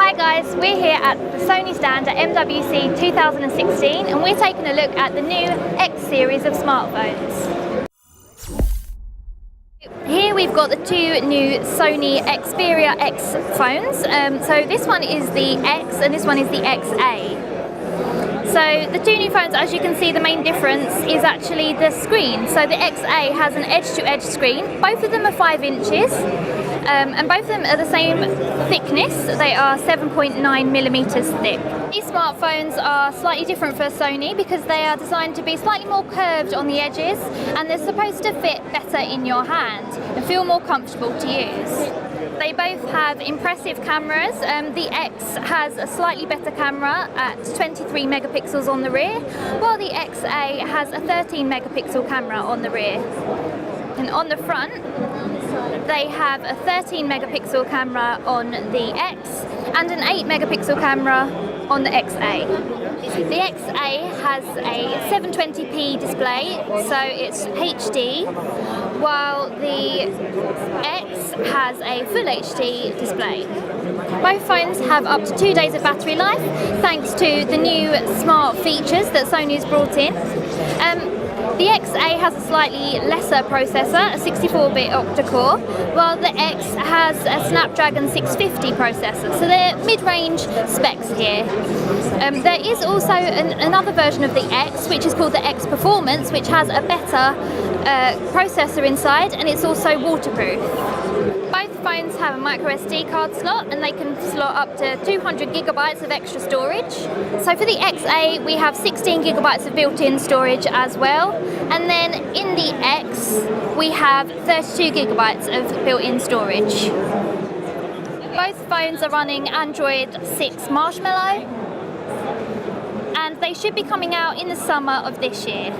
Hi guys, we're here at the Sony stand at MWC 2016 and we're taking a look at the new X series of smartphones. Here we've got the two new Sony Xperia X phones. So this one is the X and this one is the XA. So the two new phones, as you can see, the main difference is actually the screen. So the XA has an edge-to-edge screen. Both of them are 5 inches. And both of them are the same thickness. They are 7.9 millimeters thick. These smartphones are slightly different for Sony because they are designed to be slightly more curved on the edges, and they're supposed to fit better in your hand and feel more comfortable to use. They both have impressive cameras. The X has a slightly better camera at 23 megapixels on the rear, while the XA has a 13 megapixel camera on the rear. And on the front, they have a 13 megapixel camera on the X and an 8 megapixel camera on the XA. The XA has a 720p display, so it's HD, while the X has a full HD display. Both phones have up to 2 days of battery life thanks to the new smart features that Sony's brought in. The XA has a slightly lesser processor, a 64-bit octa-core, while the X has a Snapdragon 650 processor, so they're mid-range specs here. There is also another version of the X, which is called the X Performance, which has a better processor inside, and it's also waterproof. Both phones have a micro SD card slot, and they can slot up to 200 gigabytes of extra storage. So for the XA, we have 16 gigabytes of built-in storage as well, and then in the X, we have 32 gigabytes of built-in storage. Both phones are running Android 6 Marshmallow, and they should be coming out in the summer of this year.